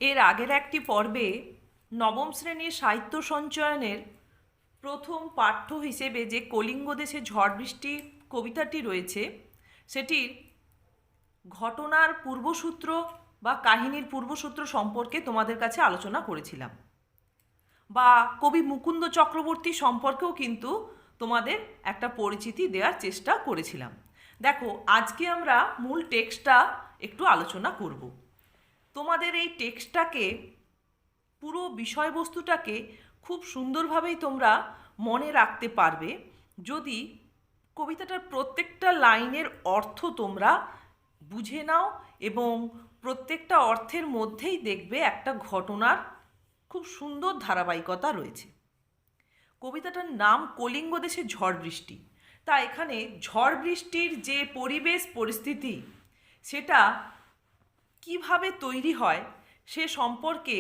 এর আগের একটি পর্বে নবম শ্রেণীর সাহিত্য সঞ্চয়নের প্রথম পাঠ্য হিসেবে যে কলিঙ্গ দেশে ঝড় বৃষ্টি কবিতাটি রয়েছে সেটির ঘটনার পূর্বসূত্র বা কাহিনীর পূর্বসূত্র সম্পর্কে তোমাদের কাছে আলোচনা করেছিলাম, বা কবি মুকুন্দ চক্রবর্তী সম্পর্কেও কিন্তু তোমাদের একটা পরিচিতি দেওয়ার চেষ্টা করেছিলাম। দেখো, আজকে আমরা মূল টেক্সটটা একটু আলোচনা করব। তোমাদের এই টেক্সটটাকে, পুরো বিষয়বস্তুটাকে খুব সুন্দরভাবেই তোমরা মনে রাখতে পারবে যদি কবিতাটার প্রত্যেকটা লাইনের অর্থ তোমরা বুঝে নাও, এবং প্রত্যেকটা অর্থের মধ্যেই দেখবে একটা ঘটনার খুব সুন্দর ধারাবাহিকতা রয়েছে। কবিতাটার নাম কলিঙ্গ দেশে ঝড় বৃষ্টি। তা এখানে ঝড় বৃষ্টির যে পরিবেশ পরিস্থিতি সেটা কিভাবে তৈরি হয় সে সম্পর্কে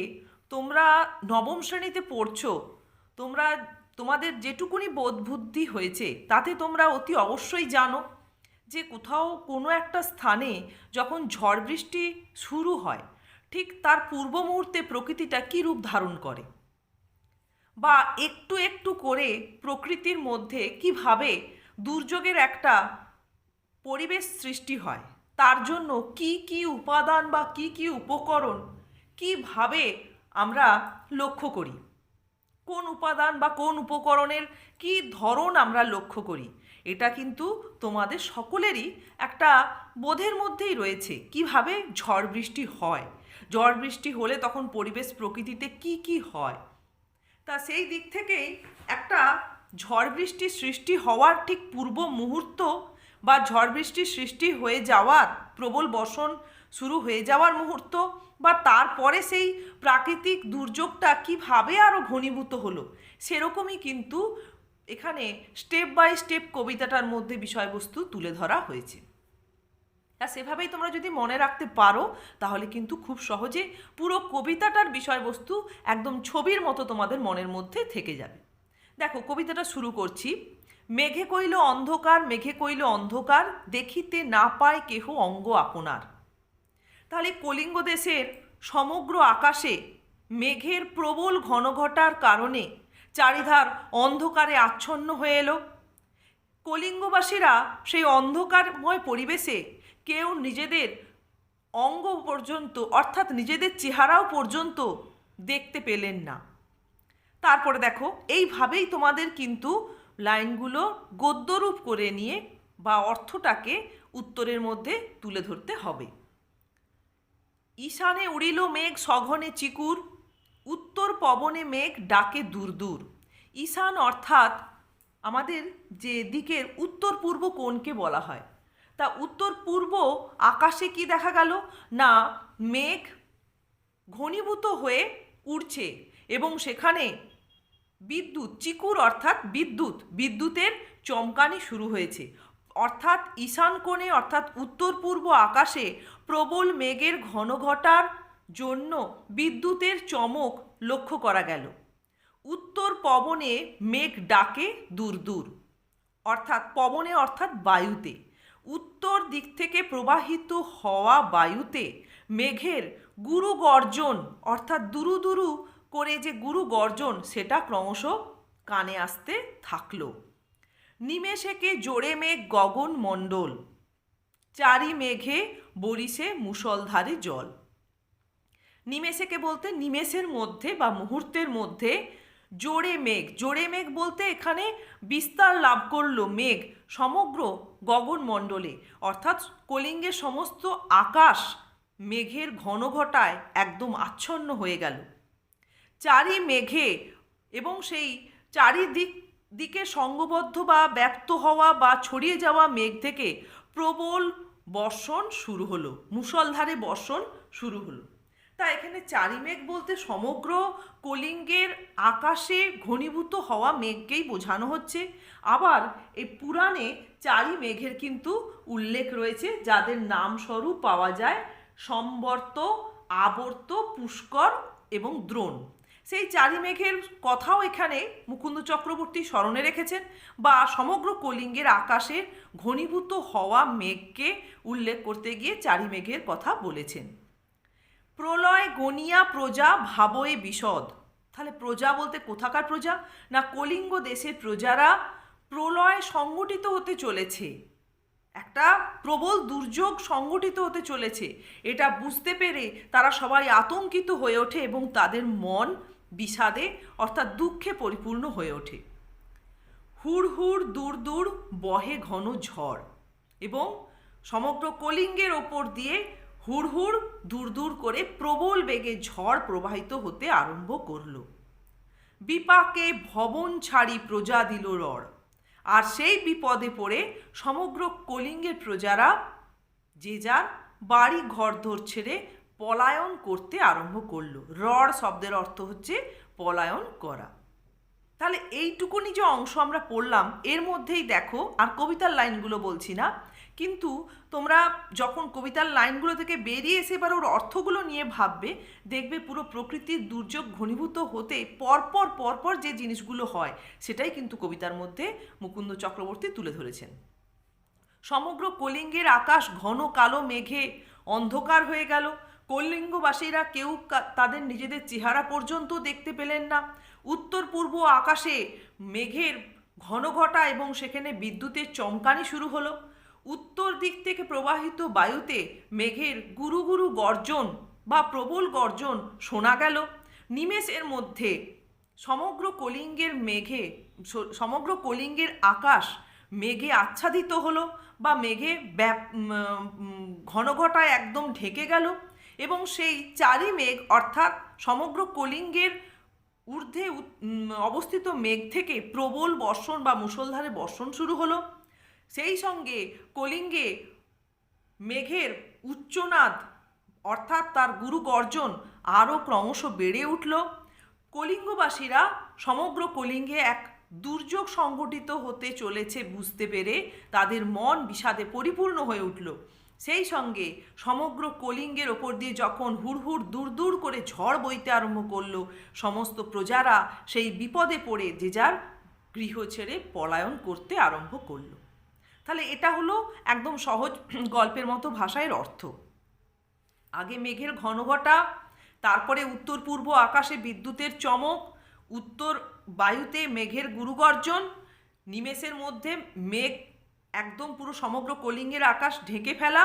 তোমরা নবম শ্রেণীতে পড়ছো, তোমরা তোমাদের যেটুকুনি বোধ বুদ্ধি হয়েছে তাতে তোমরা অতি অবশ্যই জানো যে কোথাও কোনো একটা স্থানে যখন ঝড় বৃষ্টি শুরু হয় ঠিক তার পূর্ব মুহূর্তে প্রকৃতিটা কী রূপ ধারণ করে, বা একটু একটু করে প্রকৃতির মধ্যে কিভাবে দুর্যোগের একটা পরিবেশ সৃষ্টি হয়, তার জন্য কি কি উপাদান বা কি কি উপকরণ কিভাবে আমরা লক্ষ্য করি, কোন উপাদান বা কোন উপকরণের কি ধরন আমরা লক্ষ্য করি, এটা কিন্তু তোমাদের সকলেরই একটা বোধের মধ্যেই রয়েছে কিভাবে ঝড় বৃষ্টি হয়, ঝড় বৃষ্টি হলে তখন পরিবেশ প্রকৃতিতে কি কি হয়। তা সেই দিক থেকেই একটা ঝড় বৃষ্টির সৃষ্টি হওয়ার ঠিক পূর্ব মুহূর্ত বা ঝড় বৃষ্টির সৃষ্টি হয়ে যাওয়ার, প্রবল বর্ষণ শুরু হয়ে যাওয়ার মুহূর্ত, বা তারপরে সেই প্রাকৃতিক দুর্যোগটা কিভাবে আরও ঘনীভূত হলো, সেরকমই কিন্তু এখানে স্টেপ বাই স্টেপ কবিতাটার মধ্যে বিষয়বস্তু তুলে ধরা হয়েছে। আর সেভাবেই তোমরা যদি মনে রাখতে পারো তাহলে কিন্তু খুব সহজে পুরো কবিতাটার বিষয়বস্তু একদম ছবির মতো তোমাদের মনের মধ্যে থেকে যাবে। দেখো, কবিতাটা শুরু করছি। মেঘে কইল অন্ধকার, মেঘে কইল অন্ধকার, দেখিতে না পায় কেহ অঙ্গ আপনার। তাহলে কলিঙ্গ দেশের সমগ্র আকাশে মেঘের প্রবল ঘনঘটার কারণে চারিধার অন্ধকারে আচ্ছন্ন হয়ে এলো। কলিঙ্গবাসীরা সেই অন্ধকারময় পরিবেশে কেউ নিজেদের অঙ্গ পর্যন্ত, অর্থাৎ নিজেদের চেহারাও পর্যন্ত দেখতে পেলেন না। তারপরে দেখো, এইভাবেই তোমাদের কিন্তু লাইনগুলো গদ্যরূপ করে নিয়ে বা অর্থটাকে উত্তরের মধ্যে তুলে ধরতে হবে। ঈশানে উড়িল মেঘ সঘনে চিকুর, উত্তর পবনে মেঘ ডাকে দূর দূর। ঈশান অর্থাৎ আমাদের যে দিকের উত্তর পূর্ব কোণকে বলা হয়, তা উত্তর পূর্ব আকাশে কি দেখা গেল না, মেঘ ঘনীভূত হয়ে উড়ছে এবং সেখানে বিদ্যুৎ, চিকুর অর্থাৎ বিদ্যুতের চমকানি শুরু হয়েছে। অর্থাৎ ঈশান কোণে অর্থাৎ উত্তর পূর্ব আকাশে প্রবল মেঘের ঘনঘটার জন্য বিদ্যুতের চমক লক্ষ্য করা গেল। উত্তর পবনে মেঘ ডাকে দূর দূর, অর্থাৎ পবনে অর্থাৎ বায়ুতে, উত্তর দিক থেকে প্রবাহিত হওয়া বায়ুতে মেঘের গুরু গর্জন অর্থাৎ দুরু দুরু করে যে গুরু গর্জন সেটা ক্রমশ কানে আসতে থাকলো। নিমেষেকে জোরে মেঘ গগন মণ্ডল, চারি মেঘে বরিশে মুষলধারে জল। নিমেষেকে বলতে নিমেষের মধ্যে বা মুহূর্তের মধ্যে, জোরে মেঘ, জোরে মেঘ বলতে এখানে বিস্তার লাভ করলো মেঘ সমগ্র গগনমণ্ডলে, অর্থাৎ কলিঙ্গের সমস্ত আকাশ মেঘের ঘনঘটায় একদম আচ্ছন্ন হয়ে গেল। চারি মেঘে, এবং সেই দিকে সঙ্গবদ্ধ বা ব্যপ্ত হওয়া বা ছড়িয়ে যাওয়া মেঘ থেকে প্রবল বর্ষণ শুরু হলো, মুষলধারে বর্ষণ শুরু হলো। তা এখানে চারি মেঘ বলতে সমগ্র কলিঙ্গের আকাশে ঘনীভূত হওয়া মেঘকেই বোঝানো হচ্ছে। আবার এই পুরাণে চারি মেঘের কিন্তু উল্লেখ রয়েছে, যাদের নামস্বরূপ পাওয়া যায় সম্বর্ত, আবর্ত, পুষ্কর এবং দ্রোণ। সেই চারি মেঘের কথাও এখানে মুকুন্দ চক্রবর্তী স্মরণে রেখেছেন, বা সমগ্র কলিঙ্গের আকাশের ঘনীভূত হওয়া মেঘকে উল্লেখ করতে গিয়ে চারি মেঘের কথা বলেছেন। প্রলয় গনিয়া প্রজা ভাবয়ে বিশদ। তাহলে প্রজা বলতে কোথাকার প্রজা? না কলিঙ্গ দেশের প্রজারা প্রলয় সংগঠিত হতে চলেছে, একটা প্রবল দুর্যোগ সংগঠিত হতে চলেছে, এটা বুঝতে পেরে তারা সবাই আতঙ্কিত হয়ে ওঠে এবং তাদের মন বিষাদে অর্থাৎ দুঃখে পরিপূর্ণ হয়ে ওঠে। হুড় হুড় দূর দূর বহে ঘন ঝড়, এবং সমগ্র কলিঙ্গের ওপর দিয়ে হুড় হুড় দূর দূর করে প্রবল বেগে ঝড় প্রবাহিত হতে আরম্ভ করল। বিপাকে ভবন ছাড়ি প্রজা দিল রড়, আর সেই বিপদে পড়ে সমগ্র কলিঙ্গের প্রজারা যে যার বাড়ি ঘরদোর ছেড়ে পলায়ন করতে আরম্ভ করলো। রড় শব্দের অর্থ হচ্ছে পলায়ন করা। তাহলে এইটুকুনি যে অংশ আমরা পড়লাম এর মধ্যেই দেখো, আর কবিতার লাইনগুলো বলছি না, কিন্তু তোমরা যখন কবিতার লাইনগুলো থেকে বেরিয়ে এসে এবার ওর অর্থগুলো নিয়ে ভাববে, দেখবে পুরো প্রকৃতির দুর্যোগ ঘনীভূত হতে পরপর পরপর যে জিনিসগুলো হয় সেটাই কিন্তু কবিতার মধ্যে মুকুন্দ চক্রবর্তী তুলে ধরেছেন। সমগ্র কলিঙ্গের আকাশ ঘন কালো মেঘে অন্ধকার হয়ে গেল। কলিঙ্গবাসীরা কেউ তাদের নিজেদের চেহারা পর্যন্ত দেখতে পেলেন না। উত্তর পূর্ব আকাশে মেঘের ঘনঘটা এবং সেখানে বিদ্যুতের চমকানি শুরু হলো। উত্তর দিক থেকে প্রবাহিত বায়ুতে মেঘের গুরু গুরু গর্জন বা প্রবল গর্জন শোনা গেল। নিমেষের মধ্যে সমগ্র কলিঙ্গের আকাশ মেঘে আচ্ছাদিত হলো বা মেঘে ঘনঘটায় একদম ঢেকে গেল, এবং সেই চারি মেঘ অর্থাৎ সমগ্র কলিঙ্গের ঊর্ধ্বে অবস্থিত মেঘ থেকে প্রবল বর্ষণ বা মুষলধারে বর্ষণ শুরু হলো। সেই সঙ্গে কলিঙ্গে মেঘের উচ্চনাদ অর্থাৎ তার গুরু গর্জন আরও ক্রমশ বেড়ে উঠল। কলিঙ্গবাসীরা সমগ্র কলিঙ্গে এক দুর্যোগ সংঘটিত হতে চলেছে বুঝতে পেরে তাদের মন বিষাদে পরিপূর্ণ হয়ে উঠল। সেই সঙ্গে সমগ্র কলিঙ্গের ওপর দিয়ে যখন হুড়হুড় দূর দূর করে ঝড় বইতে আরম্ভ করলো, সমস্ত প্রজারা সেই বিপদে পড়ে যে যার গৃহ ছেড়ে পলায়ন করতে আরম্ভ করলো। তাহলে এটা হলো একদম সহজ গল্পের মতো ভাষায় অর্থ। আগে মেঘের ঘনঘটা, তারপরে উত্তর পূর্ব আকাশে বিদ্যুতের চমক, উত্তর বায়ুতে মেঘের গুরুগর্জন, নিমেষের মধ্যে মেঘ একদম পুরো সমগ্র কলিঙ্গের আকাশ ঢেকে ফেলা,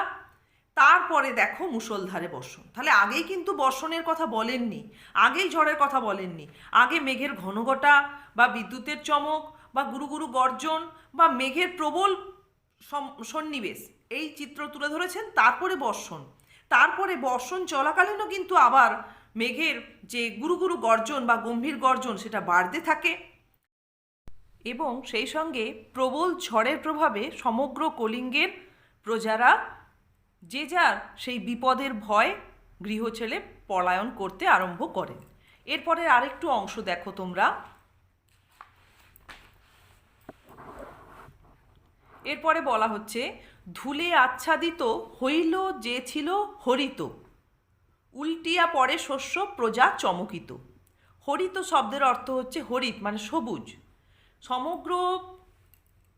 তারপরে দেখো মুষলধারে বর্ষণ। তাহলে আগেই কিন্তু বর্ষণের কথা বলেননি, আগেই ঝড়ের কথা বলেননি, আগে মেঘের ঘনঘটা বা বিদ্যুতের চমক বা গুরু গুরু গর্জন বা মেঘের প্রবল সন্নিবেশ এই চিত্র তুলে ধরেছেন, তারপরে বর্ষণ। তারপরে বর্ষণ চলাকালীনও কিন্তু আবার মেঘের যে গুরু গুরু গর্জন বা গম্ভীর গর্জন সেটা বাড়তে থাকে, এবং সেই সঙ্গে প্রবল ঝড়ের প্রভাবে সমগ্র কলিঙ্গের প্রজারা যে যার সেই বিপদের ভয় গৃহ ছেড়ে পলায়ন করতে আরম্ভ করেন। এরপরে আরেকটু অংশ দেখো তোমরা। এরপরে বলা হচ্ছে, ধুলে আচ্ছাদিত হইল যে ছিল হরিত, উল্টিয়া পড়ে শস্য প্রজা চমকিত। হরিত শব্দের অর্থ হচ্ছে হরিত মানে সবুজ। সমগ্র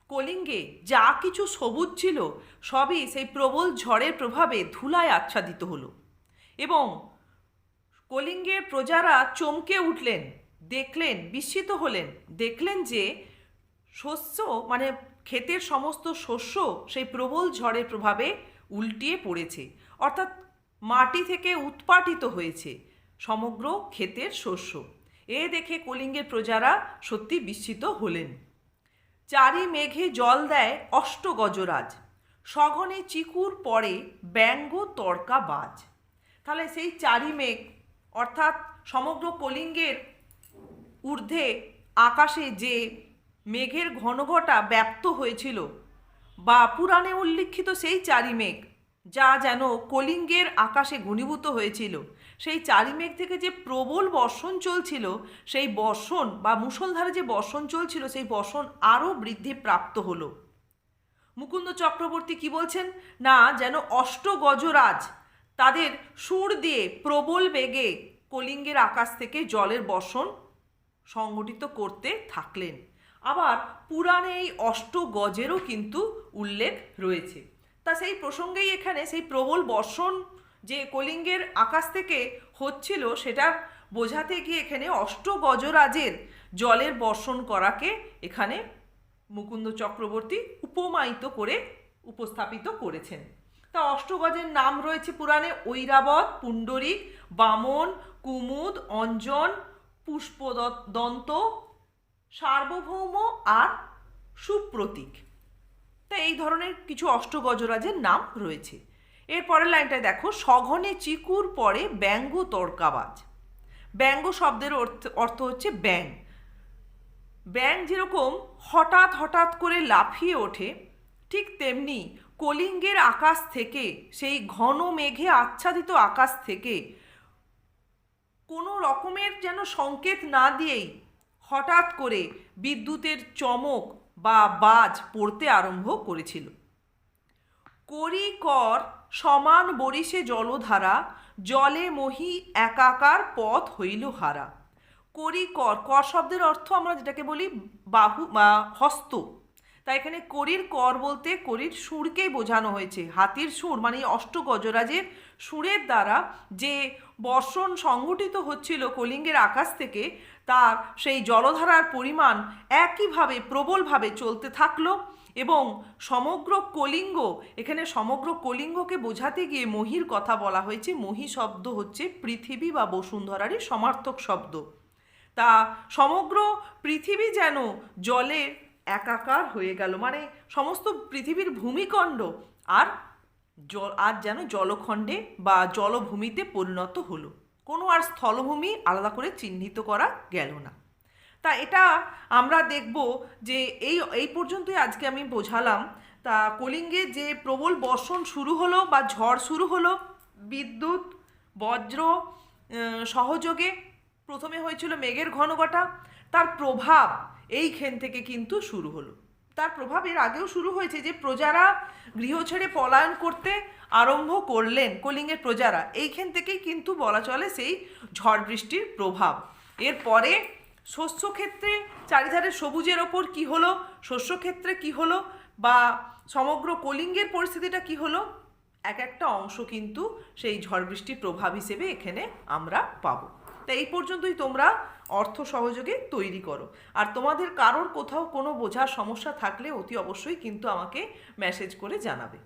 কলিঙ্গে যা কিছু সবুজ ছিল সবই সেই প্রবল ঝড়ের প্রভাবে ধুলায় আচ্ছাদিত হলো, এবং কলিঙ্গের প্রজারা চমকে উঠলেন, দেখলেন, বিস্মিত হলেন, দেখলেন যে শস্য মানে ক্ষেতের সমস্ত শস্য সেই প্রবল ঝড়ের প্রভাবে উল্টিয়ে পড়েছে, অর্থাৎ মাটি থেকে উৎপাটিত হয়েছে সমগ্র ক্ষেতের শস্য। এ দেখে কলিঙ্গের প্রজারা সত্যি বিস্মিত হলেন। চারি মেঘে জল দেয় অষ্ট গজরাজ, সঘনে চিকুর পড়ে ব্যঙ্গ তর্কা বাজ। তাহলে সেই চারি মেঘ অর্থাৎ সমগ্র কলিঙ্গের ঊর্ধ্বে আকাশে যে মেঘের ঘনঘটা ব্যাপ্ত হয়েছিল বা পুরাণে উল্লিখিত সেই চারি মেঘ যা যেন কলিঙ্গের আকাশে ঘনীভূত হয়েছিল, সেই চারি মেঘ থেকে যে প্রবল বর্ষণ চলছিল, সেই বর্ষণ বা মুষলধারে যে বর্ষণ চলছিল সেই বর্ষণ আরও বৃদ্ধি প্রাপ্ত হলো। মুকুন্দ চক্রবর্তী কি বলছেন না, যেন অষ্ট গজরাজ তাদের সুর দিয়ে প্রবল বেগে কলিঙ্গের আকাশ থেকে জলের বর্ষণ সংগঠিত করতে থাকলেন। আবার পুরাণে এই অষ্ট গজেরও কিন্তু উল্লেখ রয়েছে। তা সেই প্রসঙ্গেই এখানে সেই প্রবল বর্ষণ যে কলিঙ্গের আকাশ থেকে হচ্ছিল সেটা বোঝাতে গিয়ে এখানে অষ্টগজরাজের জলের বর্ষণ করাকে এখানে মুকুন্দ চক্রবর্তী উপমায়িত করে উপস্থাপিত করেছেন। তা অষ্টগজের নাম রয়েছে পুরাণে ঐরাবত, পুণ্ডরিক, বামন, কুমুদ, অঞ্জন, পুষ্পদন্ত, সার্বভৌম আর সুপ্রতীক। তা এই ধরনের কিছু অষ্টগজরাজের নাম রয়েছে। এর পরের লাইনটায় দেখো, সঘনে চিকুর পরে ব্যঙ্গ তর্কাবাজ। ব্যঙ্গ শব্দের অর্থ হচ্ছে ব্যাং। ব্যাং যেরকম হঠাৎ হঠাৎ করে লাফিয়ে ওঠে, ঠিক তেমনি কলিঙ্গের আকাশ থেকে, সেই ঘন মেঘে আচ্ছাদিত আকাশ থেকে কোনো রকমের যেন সংকেত না দিয়েই হঠাৎ করে বিদ্যুতের চমক বা বাজ পড়তে আরম্ভ করেছিল। করি কর সমান বরিশে জলধারা, জলে মহি একাকার পথ হইল হারা। করি কর, কর শব্দের অর্থ আমরা যেটাকে বলি বাহু বা হস্ত। তাই এখানে করির কর বলতে করির সুরকেই বোঝানো হয়েছে। হাতির সুর মানে অষ্টগজরাজের সুরের দ্বারা যে বর্ষণ সংঘটিত হচ্ছিল কলিঙ্গের আকাশ থেকে, তার সেই জলধারার পরিমাণ একইভাবে প্রবলভাবে চলতে থাকলো এবং সমগ্র কলিঙ্গ, এখানে সমগ্র কলিঙ্গকে বোঝাতে গিয়ে মহির কথা বলা হয়েছে। মহি শব্দ হচ্ছে পৃথিবী বা বসুন্ধরারই সমার্থক শব্দ। তা সমগ্র পৃথিবী যেন জলে একাকার হয়ে গেল, মানে সমস্ত পৃথিবীর ভূমিখণ্ড আর যেন জলখণ্ডে বা জলভূমিতে পরিণত হলো। কোনো আর স্থলভূমি আলাদা করে চিহ্নিত করা গেল না। তা এটা আমরা দেখব যে এই পর্যন্তই আজকে আমি বোঝালাম। তা কলিঙ্গে যে প্রবল বর্ষণ শুরু হলো বা ঝড় শুরু হলো বিদ্যুৎ বজ্র সহযোগে, প্রথমে হয়েছিল মেঘের ঘনঘটা, তার প্রভাব এইখান থেকে কিন্তু শুরু হলো। তার প্রভাব এর আগেও শুরু হয়েছে যে প্রজারা গৃহ ছেড়ে পলায়ন করতে আরম্ভ করলেন, কলিঙ্গের প্রজারা। এইখান থেকেই কিন্তু বলা চলে সেই ঝড় বৃষ্টির প্রভাব। এরপরে শস্যক্ষেত্রে চারিধারে সবুজের ওপর কি হলো, শস্যক্ষেত্রে কি হলো বা সমগ্র কলিঙ্গের পরিস্থিতিটা কি হলো, এক একটা অংশ কিন্তু সেই ঝড় বৃষ্টির প্রভাব হিসেবে এখানে আমরা পাবো। তাই এই পর্যন্তই তোমরা অর্থ সহযোগে তৈরি করো। আর তোমাদের কারোর কোথাও কোনো বোঝার সমস্যা থাকলে অতি অবশ্যই কিন্তু আমাকে মেসেজ করে জানাবে।